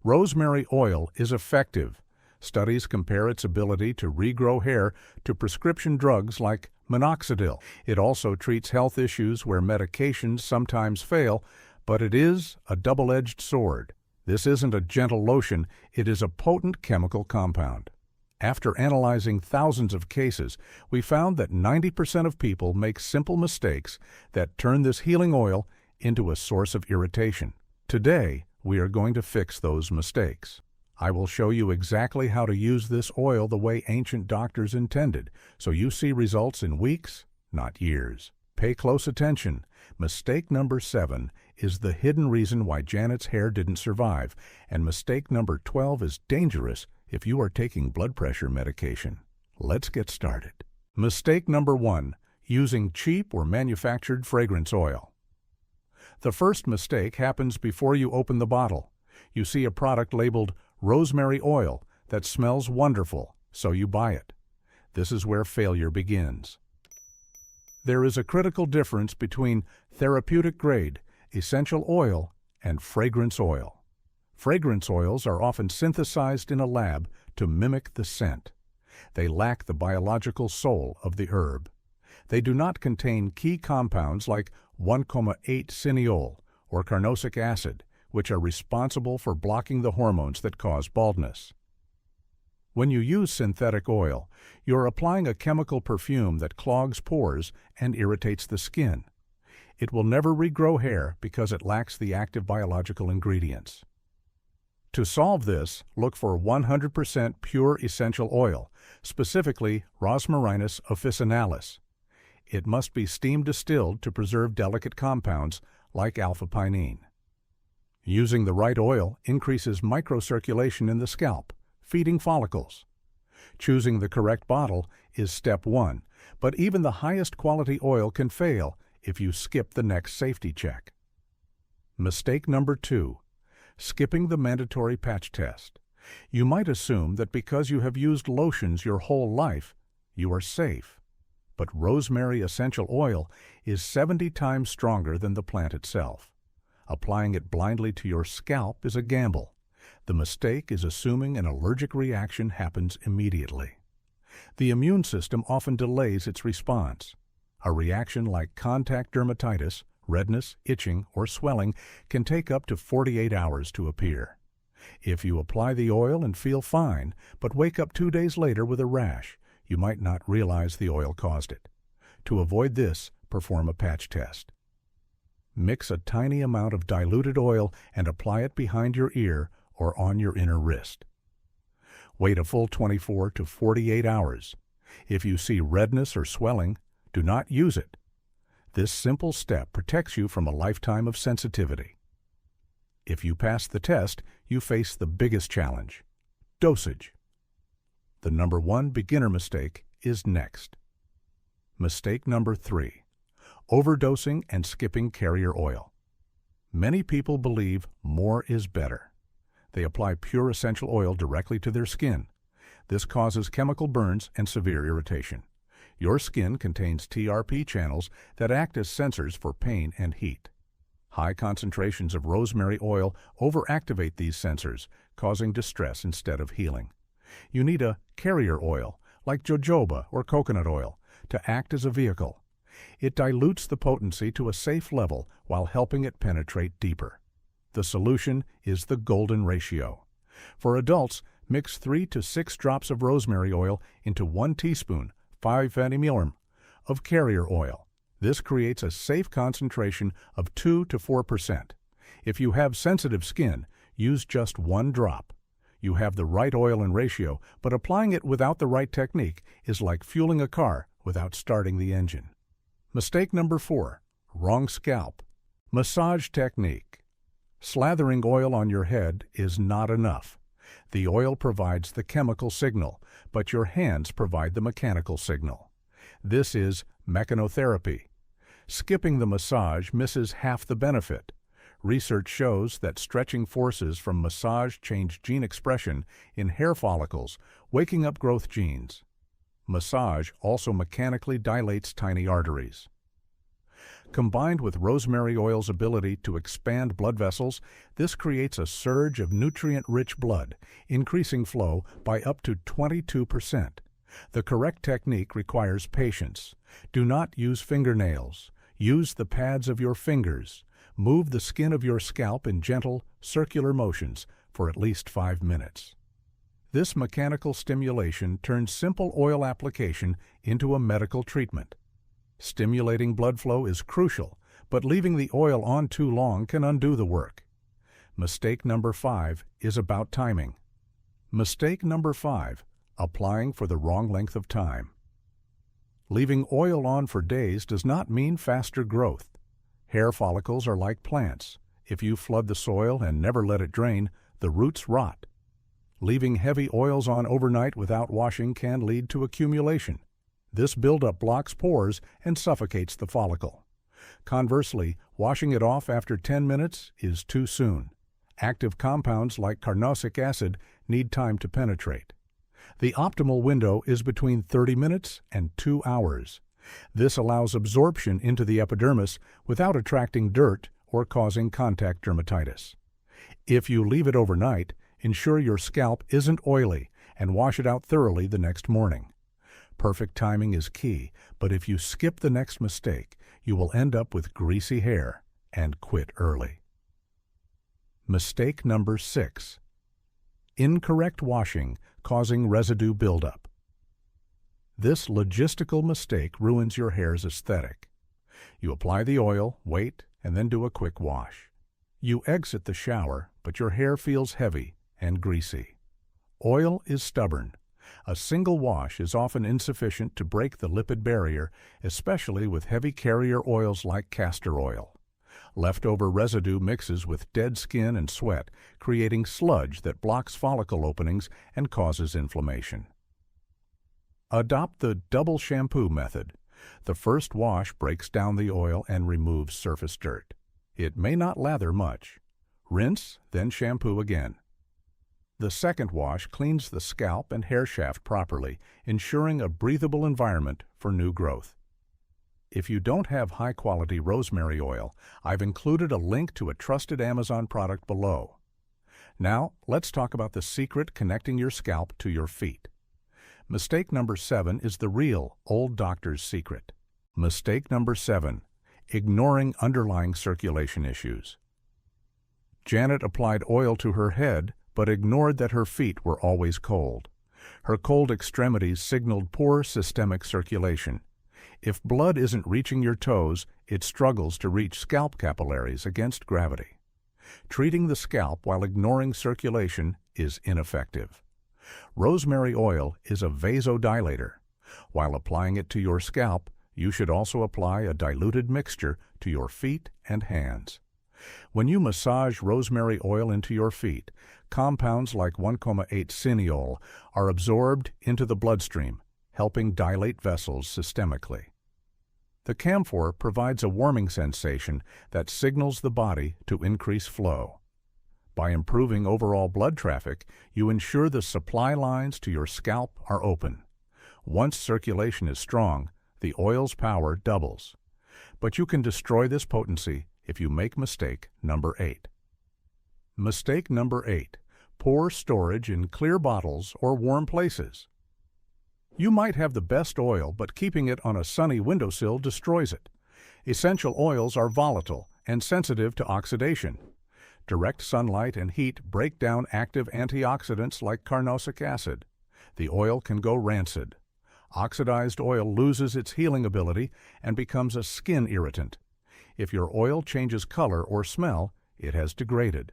Rosemary oil is effective. Studies compare its ability to regrow hair to prescription drugs like minoxidil. It also treats health issues where medications sometimes fail, but it is a double-edged sword. This isn't a gentle lotion, it is a potent chemical compound. After analyzing thousands of cases, we found that 90% of people make simple mistakes that turn this healing oil into a source of irritation. Today, we are going to fix those mistakes. I will show you exactly how to use this oil the way ancient doctors intended, so you see results in weeks, not years. Pay close attention. Mistake number 7 is the hidden reason why Janet's hair didn't survive, and mistake number 12 is dangerous if you are taking blood pressure medication. Let's get started. Mistake number 1, using cheap or manufactured fragrance oil. The first mistake happens before you open the bottle. You see a product labeled Rosemary Oil that smells wonderful, so you buy it. This is where failure begins. There is a critical difference between therapeutic grade, essential oil, and fragrance oil. Fragrance oils are often synthesized in a lab to mimic the scent. They lack the biological soul of the herb. They do not contain key compounds like 1,8-cineol or carnosic acid, which are responsible for blocking the hormones that cause baldness. When you use synthetic oil, you're applying a chemical perfume that clogs pores and irritates the skin. It will never regrow hair because it lacks the active biological ingredients. To solve this, look for 100% pure essential oil, specifically Rosmarinus officinalis. It must be steam distilled to preserve delicate compounds like alpha-pinene. Using the right oil increases microcirculation in the scalp, feeding follicles. Choosing the correct bottle is step 1, but even the highest quality oil can fail if you skip the next safety check. Mistake number 2, skipping the mandatory patch test. You might assume that because you have used lotions your whole life, you are safe. But rosemary essential oil is 70 times stronger than the plant itself. Applying it blindly to your scalp is a gamble. The mistake is assuming an allergic reaction happens immediately. The immune system often delays its response. A reaction like contact dermatitis, redness, itching, or swelling can take up to 48 hours to appear. If you apply the oil and feel fine, but wake up 2 days later with a rash, you might not realize the oil caused it. To avoid this, perform a patch test. Mix a tiny amount of diluted oil and apply it behind your ear or on your inner wrist. Wait a full 24 to 48 hours. If you see redness or swelling, do not use it. This simple step protects you from a lifetime of sensitivity. If you pass the test, you face the biggest challenge: dosage. The number 1 beginner mistake is next. Mistake number 3. Overdosing and skipping carrier oil. Many people believe more is better. They apply pure essential oil directly to their skin. This causes chemical burns and severe irritation. Your skin contains TRP channels that act as sensors for pain and heat. High concentrations of rosemary oil overactivate these sensors, causing distress instead of healing. You need a carrier oil, like jojoba or coconut oil, to act as a vehicle. It dilutes the potency to a safe level while helping it penetrate deeper. The solution is the golden ratio. For adults, mix 3 to 6 drops of rosemary oil into 1 teaspoon, 5 milliliters, of carrier oil. This creates a safe concentration of 2 to 4%. If you have sensitive skin, use just 1 drop. You have the right oil and ratio, but applying it without the right technique is like fueling a car without starting the engine. Mistake number 4, wrong scalp. Massage technique. Slathering oil on your head is not enough. The oil provides the chemical signal, but your hands provide the mechanical signal. This is mechanotherapy. Skipping the massage misses half the benefit. Research shows that stretching forces from massage change gene expression in hair follicles, waking up growth genes. Massage also mechanically dilates tiny arteries. Combined with rosemary oil's ability to expand blood vessels, this creates a surge of nutrient-rich blood, increasing flow by up to 22%. The correct technique requires patience. Do not use fingernails. Use the pads of your fingers. Move the skin of your scalp in gentle, circular motions for at least 5 minutes. This mechanical stimulation turns simple oil application into a medical treatment. Stimulating blood flow is crucial, but leaving the oil on too long can undo the work. Mistake number 5 is about timing. Mistake number 5, applying for the wrong length of time. Leaving oil on for days does not mean faster growth. Hair follicles are like plants. If you flood the soil and never let it drain, the roots rot. Leaving heavy oils on overnight without washing can lead to accumulation. This buildup blocks pores and suffocates the follicle. Conversely, washing it off after 10 minutes is too soon. Active compounds like carnosic acid need time to penetrate. The optimal window is between 30 minutes and 2 hours. This allows absorption into the epidermis without attracting dirt or causing contact dermatitis. If you leave it overnight, ensure your scalp isn't oily and wash it out thoroughly the next morning. Perfect timing is key, but if you skip the next mistake, you will end up with greasy hair and quit early. Mistake number 6. Incorrect washing causing residue buildup. This logistical mistake ruins your hair's aesthetic. You apply the oil, wait, and then do a quick wash. You exit the shower, but your hair feels heavy and greasy. Oil is stubborn. A single wash is often insufficient to break the lipid barrier, especially with heavy carrier oils like castor oil. Leftover residue mixes with dead skin and sweat, creating sludge that blocks follicle openings and causes inflammation. Adopt the double shampoo method. The first wash breaks down the oil and removes surface dirt. It may not lather much. Rinse, then shampoo again. The second wash cleans the scalp and hair shaft properly, ensuring a breathable environment for new growth. If you don't have high-quality rosemary oil, I've included a link to a trusted Amazon product below. Now, let's talk about the secret connecting your scalp to your feet. Mistake number 7 is the real old doctor's secret. Mistake number 7, ignoring underlying circulation issues. Janet applied oil to her head, but ignored that her feet were always cold. Her cold extremities signaled poor systemic circulation. If blood isn't reaching your toes, it struggles to reach scalp capillaries against gravity. Treating the scalp while ignoring circulation is ineffective. Rosemary oil is a vasodilator. While applying it to your scalp, you should also apply a diluted mixture to your feet and hands. When you massage rosemary oil into your feet, compounds like 1,8-cineol are absorbed into the bloodstream, helping dilate vessels systemically. The camphor provides a warming sensation that signals the body to increase flow. By improving overall blood traffic, you ensure the supply lines to your scalp are open. Once circulation is strong, the oil's power doubles. But you can destroy this potency if you make mistake number 8. Mistake number 8, poor storage in clear bottles or warm places. You might have the best oil, but keeping it on a sunny windowsill destroys it. Essential oils are volatile and sensitive to oxidation. Direct sunlight and heat break down active antioxidants like carnosic acid. The oil can go rancid. Oxidized oil loses its healing ability and becomes a skin irritant. If your oil changes color or smell, it has degraded.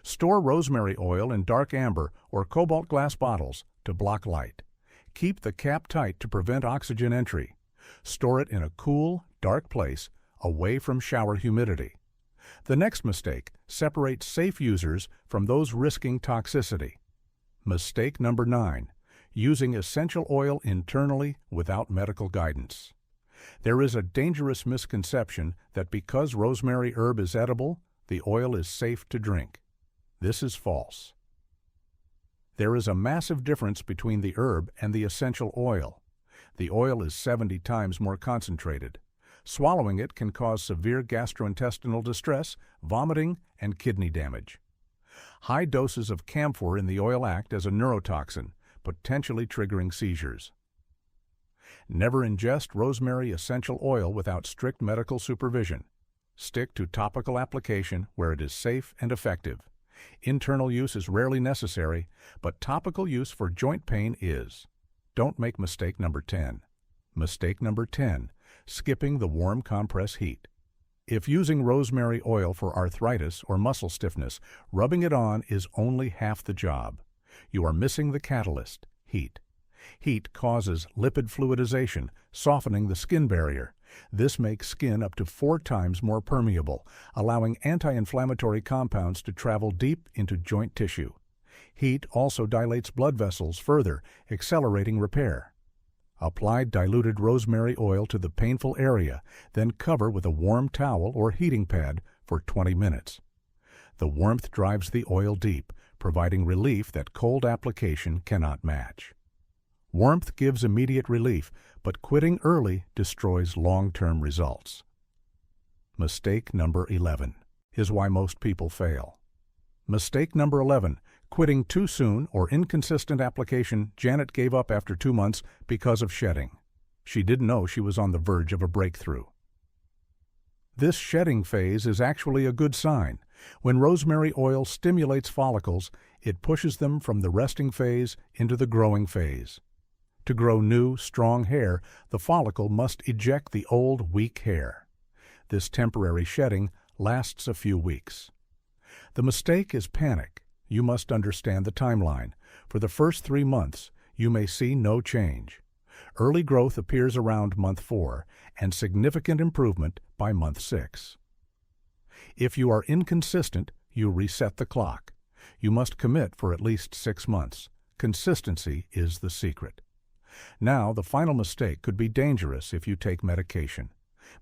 Store rosemary oil in dark amber or cobalt glass bottles to block light. Keep the cap tight to prevent oxygen entry. Store it in a cool, dark place, away from shower humidity. The next mistake, separate safe users from those risking toxicity. Mistake number 9, using essential oil internally without medical guidance. There is a dangerous misconception that because rosemary herb is edible, the oil is safe to drink. This is false. There is a massive difference between the herb and the essential oil. The oil is 70 times more concentrated. Swallowing it can cause severe gastrointestinal distress, vomiting, and kidney damage. High doses of camphor in the oil act as a neurotoxin, potentially triggering seizures. Never ingest rosemary essential oil without strict medical supervision. Stick to topical application where it is safe and effective. Internal use is rarely necessary, but topical use for joint pain is. Don't make mistake number 10. Mistake number 10, skipping the warm compress heat. If using rosemary oil for arthritis or muscle stiffness, rubbing it on is only half the job. You are missing the catalyst, heat. Heat causes lipid fluidization, softening the skin barrier. This makes skin up to 4 times more permeable, allowing anti-inflammatory compounds to travel deep into joint tissue. Heat also dilates blood vessels further, accelerating repair. Apply diluted rosemary oil to the painful area, then cover with a warm towel or heating pad for 20 minutes. The warmth drives the oil deep, providing relief that cold application cannot match. Warmth gives immediate relief, but quitting early destroys long-term results. Mistake number 11 is why most people fail. Mistake number 11, quitting too soon or inconsistent application. Janet gave up after 2 months because of shedding. She didn't know she was on the verge of a breakthrough. This shedding phase is actually a good sign. When rosemary oil stimulates follicles, it pushes them from the resting phase into the growing phase. To grow new, strong hair, the follicle must eject the old, weak hair. This temporary shedding lasts a few weeks. The mistake is panic. You must understand the timeline. For the first 3 months, you may see no change. Early growth appears around month 4 and significant improvement by month 6. If you are inconsistent, you reset the clock. You must commit for at least 6 months. Consistency is the secret. Now, the final mistake could be dangerous if you take medication.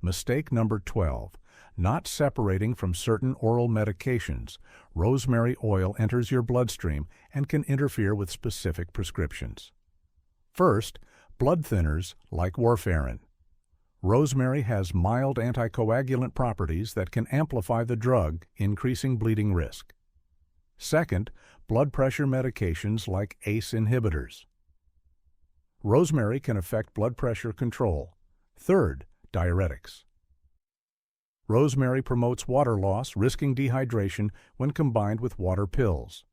Mistake number 12, not separating from certain oral medications. Rosemary oil enters your bloodstream and can interfere with specific prescriptions. First, blood thinners like warfarin. Rosemary has mild anticoagulant properties that can amplify the drug, increasing bleeding risk. Second, blood pressure medications like ACE inhibitors. Rosemary can affect blood pressure control. Third, diuretics. Rosemary promotes water loss, risking dehydration when combined with water pills.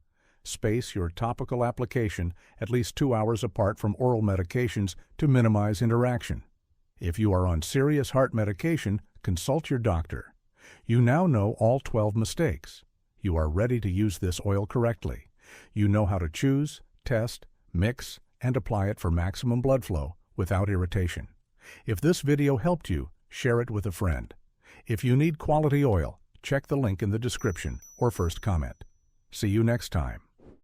Space your topical application at least 2 hours apart from oral medications to minimize interaction. If you are on serious heart medication, consult your doctor. You now know all 12 mistakes. You are ready to use this oil correctly. You know how to choose, test, mix, and apply it for maximum blood flow without irritation. If this video helped you, share it with a friend. If you need quality oil, check the link in the description or first comment. See you next time.